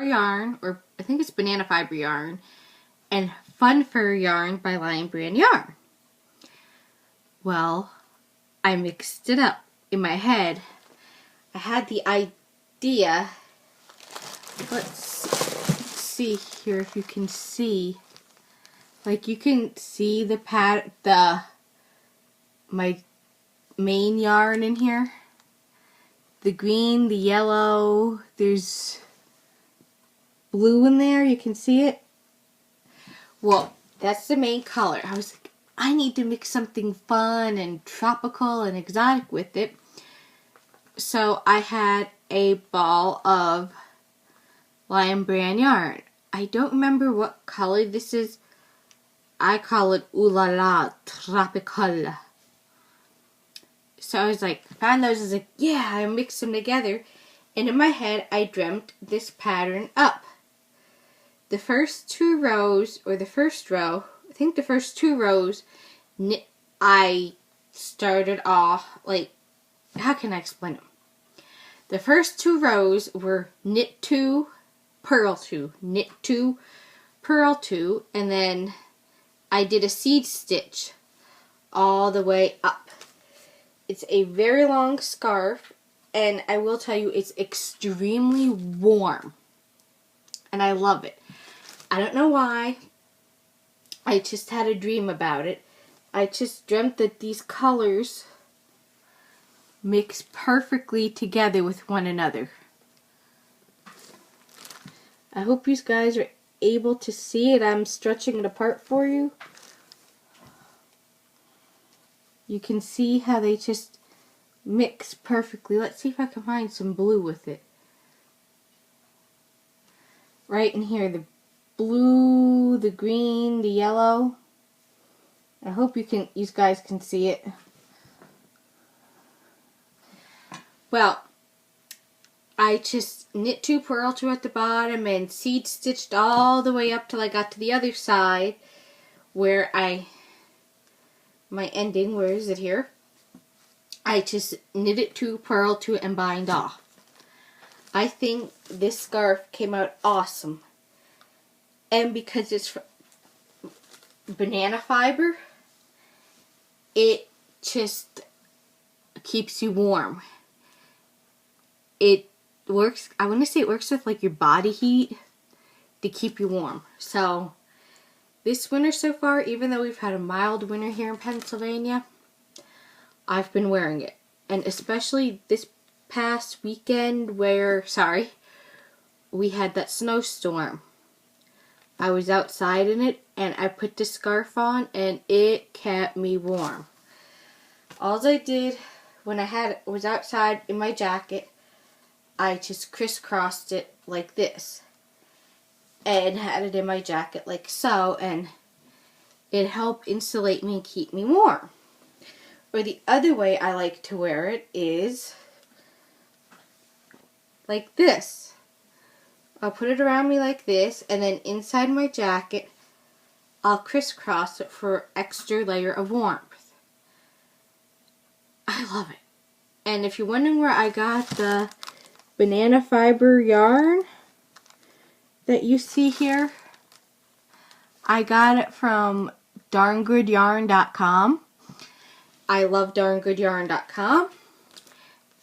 Yarn, or I think it's banana fiber yarn, and Fun Fur Yarn by Lion Brand Yarn. Well, I mixed it up in my head. I had the idea. Let's see here if you can see. Like, you can see my main yarn in here. The green, the yellow, there's blue in there, you can see it. Well, that's the main color. I was like, I need to mix something fun and tropical and exotic with it. So I had a ball of Lion Brand yarn. I don't remember what color this is. I call it Ooh La La Tropical. So I was like, found those, I was like, yeah, I mixed them together. And in my head, I dreamt this pattern up. The first two rows, or the first row, I think the first two rows, I started off, like, how can I explain them? The first two rows were knit 2, purl 2, knit 2, purl 2, and then I did a seed stitch all the way up. It's a very long scarf, and I will tell you, it's extremely warm, and I love it. I don't know why. I just had a dream about it. I just dreamt that these colors mix perfectly together with one another. I hope you guys are able to see it. I'm stretching it apart for you. You can see how they just mix perfectly. Let's see if I can find some blue with it. Right in here, the blue, the green, the yellow. I hope you guys can see it. Well, I just knit 2, purl 2 at the bottom and seed stitched all the way up till I got to the other side where my ending, where is it here? I just knitted 2, purl 2 and bind off. I think this scarf came out awesome. And because it's banana fiber, it just keeps you warm. It works, I want to say it works with like your body heat to keep you warm. So this winter so far, even though we've had a mild winter here in Pennsylvania, I've been wearing it. And especially this past weekend where, we had that snowstorm. I was outside in it, and I put the scarf on, and it kept me warm. All I did when I was outside in my jacket, I just crisscrossed it like this, and had it in my jacket like so, and it helped insulate me and keep me warm. Or the other way I like to wear it is like this. I'll put it around me like this, and then inside my jacket, I'll crisscross it for an extra layer of warmth. I love it. And if you're wondering where I got the banana fiber yarn that you see here, I got it from darngoodyarn.com. I love darngoodyarn.com.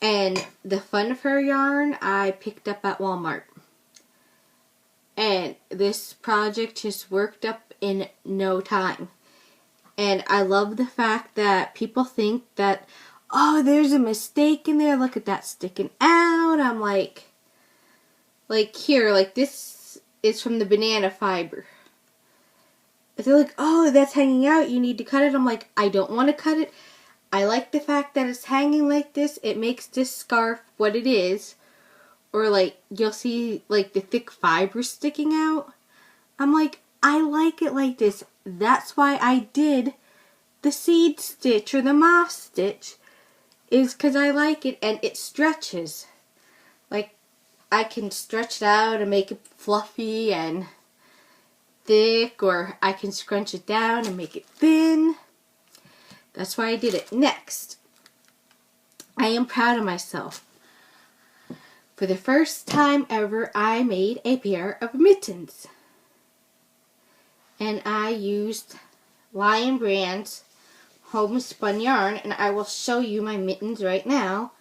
And the Fun Fur yarn I picked up at Walmart. And this project just worked up in no time. And I love the fact that people think that, oh, there's a mistake in there. Look at that sticking out. I'm like here, like this is from the banana fiber. They're like, oh, that's hanging out. You need to cut it. I'm like, I don't want to cut it. I like the fact that it's hanging like this. It makes this scarf what it is. Or like, you'll see like the thick fibers sticking out. I'm like, I like it like this. That's why I did the seed stitch or the moth stitch. Is because I like it and it stretches. Like, I can stretch it out and make it fluffy and thick. Or I can scrunch it down and make it thin. That's why I did it. Next, I am proud of myself. For the first time ever, I made a pair of mittens. And I used Lion Brand's homespun yarn, and I will show you my mittens right now.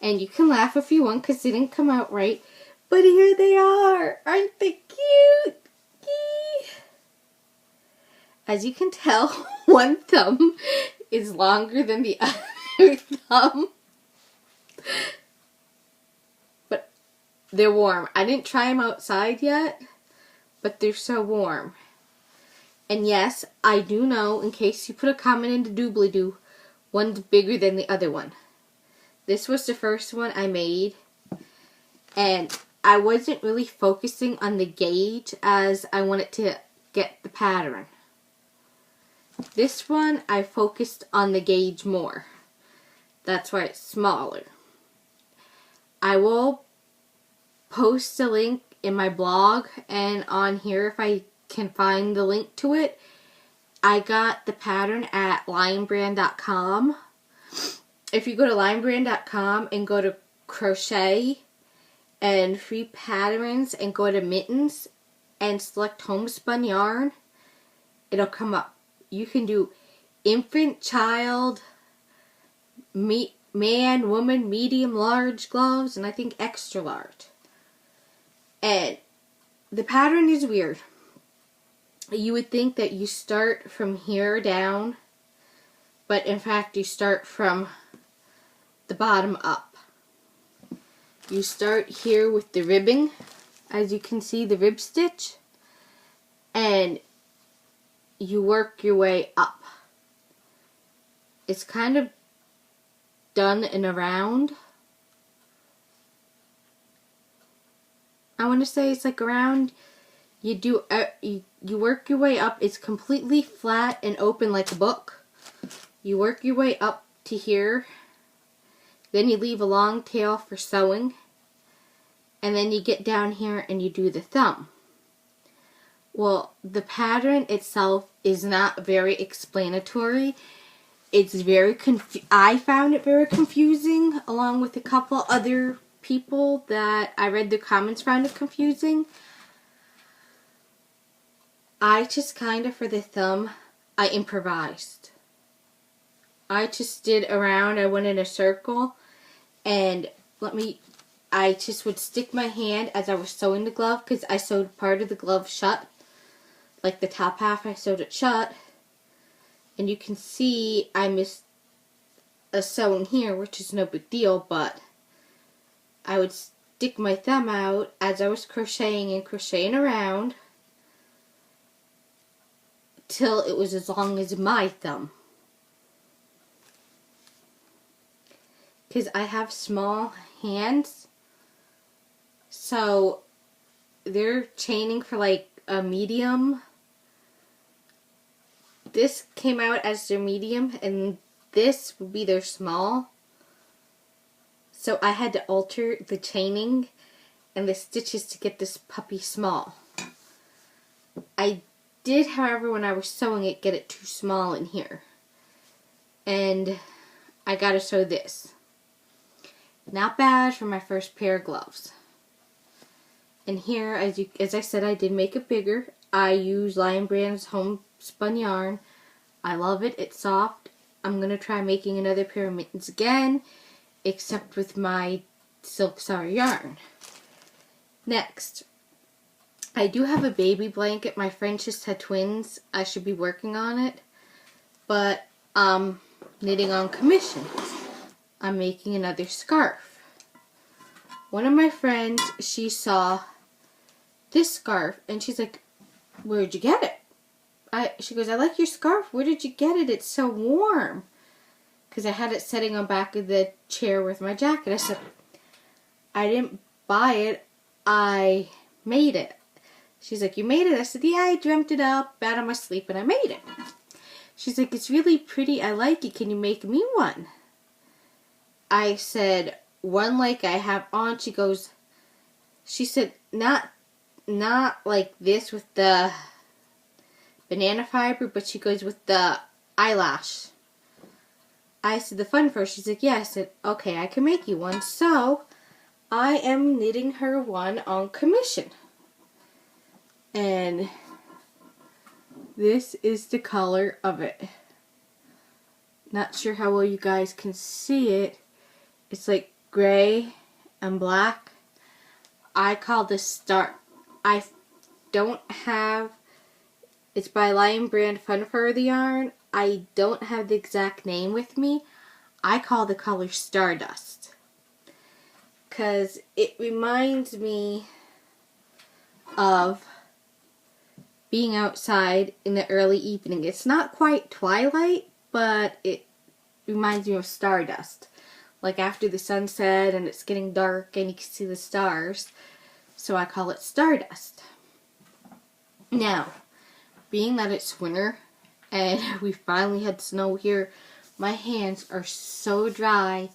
And you can laugh if you want because they didn't come out right. But here they are. Aren't they cute? Yee. As you can tell, one thumb is longer than the other thumb. But they're warm. I didn't try them outside yet, but they're so warm. And yes, I do know, in case you put a comment in the doobly-doo, one's bigger than the other one. This was the first one I made, and I wasn't really focusing on the gauge as I wanted to get the pattern. This one, I focused on the gauge more. That's why it's smaller. I will post a link in my blog and on here if I can find the link to it. I got the pattern at lionbrand.com. If you go to lionbrand.com and go to crochet and free patterns and go to mittens and select homespun yarn, it'll come up. You can do infant, child, man, woman, medium, large gloves, and I think extra large. And the pattern is weird. You would think that you start from here down, but in fact you start from the bottom up. You start here with the ribbing, as you can see, the rib stitch, and you work your way up. It's kind of done in a round. I want to say it's like around. You do you work your way up. It's completely flat and open like a book. You work your way up to here. Then you leave a long tail for sewing. And then you get down here and you do the thumb. Well, the pattern itself is not very explanatory. It's very I found it very confusing, along with a couple other people that I read their comments found it confusing. I just kind of, for the thumb, I improvised. I just did around, I went in a circle, and I just would stick my hand as I was sewing the glove, because I sewed part of the glove shut. Like the top half, I sewed it shut. And you can see I missed a sewing here, which is no big deal, but I would stick my thumb out as I was crocheting and crocheting around till it was as long as my thumb. Because I have small hands, so they're chaining for like a medium. This came out as their medium, and this would be their small. So I had to alter the chaining and the stitches to get this puppy small. I did, however, when I was sewing it, get it too small in here. And I gotta sew this. Not bad for my first pair of gloves. And here, as I said, I did make it bigger. I use Lion Brand's homespun yarn. I love it. It's soft. I'm going to try making another pair of mittens again, except with my Silk Star yarn. Next, I do have a baby blanket. My friend just had twins. I should be working on it. But knitting on commission. I'm making another scarf. One of my friends, she saw this scarf, and she's like, "Where'd you get it?" She goes, "I like your scarf. Where did you get it? It's so warm." Because I had it sitting on back of the chair with my jacket. I said, "I didn't buy it. I made it." She's like, "You made it?" I said, "Yeah, I dreamt it up out of my sleep and I made it." She's like, "It's really pretty. I like it. Can you make me one?" I said, "One like I have on." She said, not like this with the banana fiber, but she goes with the eyelash. I said, "The fun first." She's like, "Yeah." I said, "Okay, I can make you one." So I am knitting her one on commission. And this is the color of it. Not sure how well you guys can see it. It's like gray and black. I call this Star. I don't have. It's by Lion Brand Fun Furry Yarn. I don't have the exact name with me. I call the color Stardust. Because it reminds me of being outside in the early evening. It's not quite twilight, but it reminds me of stardust. Like after the sunset and it's getting dark and you can see the stars. So I call it Stardust. Now, being that it's winter and we finally had snow here, my hands are so dry.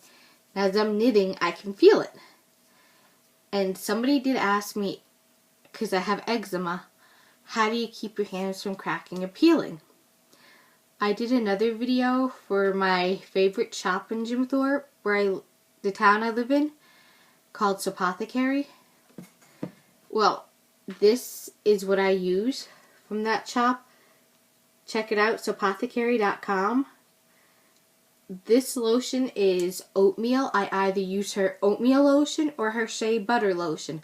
As I'm knitting, I can feel it. And somebody did ask me, because I have eczema, how do you keep your hands from cracking or peeling? I did another video for my favorite shop in Jim Thorpe, the town I live in, called Sopothecary. Well, this is what I use from that shop. Check it out, sopothecary.com. This lotion is oatmeal. I either use her oatmeal lotion or her shea butter lotion.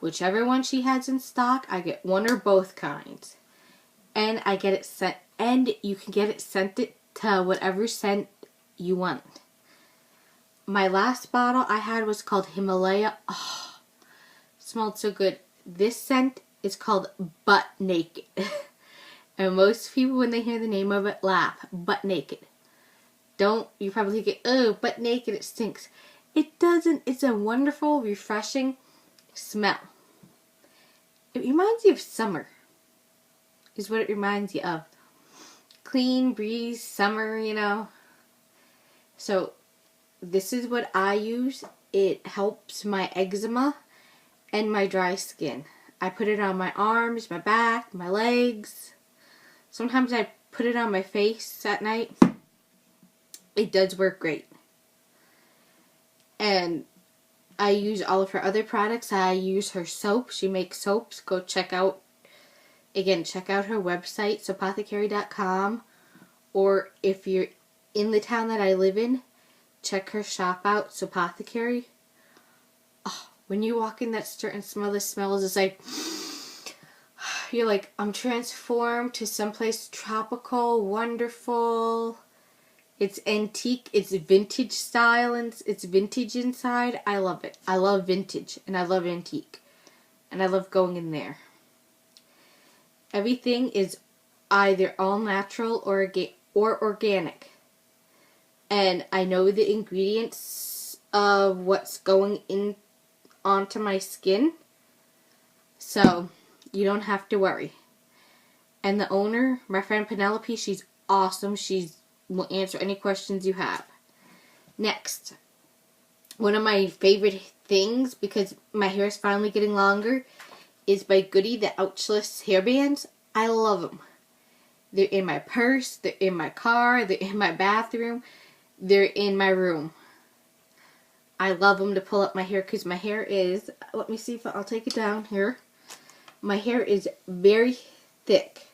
Whichever one she has in stock, I get one or both kinds. And I get it sent, and you can get it sent to whatever scent you want. My last bottle I had was called Himalaya. Oh, smelled so good. This scent is called Butt Naked. And most people, when they hear the name of it, laugh. Butt Naked. You probably get, oh, butt naked, it stinks. It doesn't. It's a wonderful, refreshing smell. It reminds you of summer, is what it reminds you of. Clean breeze, summer, you know. So, this is what I use. It helps my eczema and my dry skin. I put it on my arms, my back, my legs. Sometimes I put it on my face at night. It does work great. And I use all of her other products. I use her soap. She makes soaps. Go check out her website, sopothecary.com. Or if you're in the town that I live in, check her shop out, Sopothecary. Oh, when you walk in that store and smell the smells, it's like, you're like, I'm transformed to someplace tropical, wonderful. It's antique, it's vintage style, and it's vintage inside. I love it. I love vintage, and I love antique. And I love going in there. Everything is either all natural or organic. And I know the ingredients of what's going in onto my skin. So, you don't have to worry. And the owner, my friend Penelope, she's awesome. Will answer any questions you have. Next, one of my favorite things, because my hair is finally getting longer, is by Goody, the Ouchless hairbands. I love them. They're in my purse, they're in my car, they're in my bathroom, they're in my room. I love them to pull up my hair because my hair is, let me see if I'll take it down here. My hair is very thick.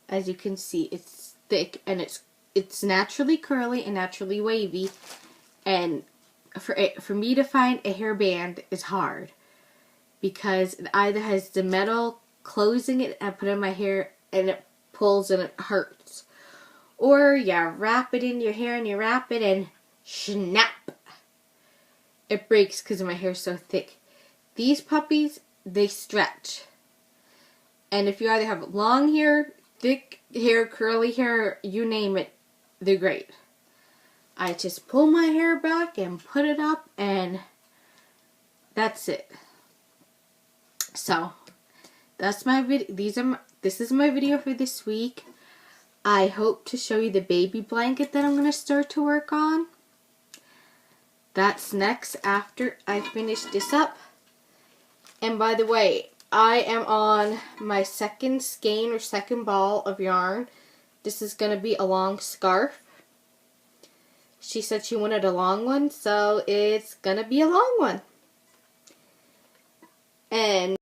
As you can see, it's thick and it's naturally curly and naturally wavy, and for me to find a hairband is hard because it either has the metal closing it and I put it in my hair and it pulls and it hurts, or you wrap it in your hair and you wrap it and snap, it breaks because my hair is so thick. These puppies, they stretch, and if you either have long hair, thick hair, curly hair, you name it, they're great. I just pull my hair back and put it up, and that's it. So, that's my video. This is my video for this week. I hope to show you the baby blanket that I'm going to start to work on. That's next after I finish this up. And by the way, I am on my second skein or second ball of yarn. This is going to be a long scarf. She said she wanted a long one, so it's going to be a long one. And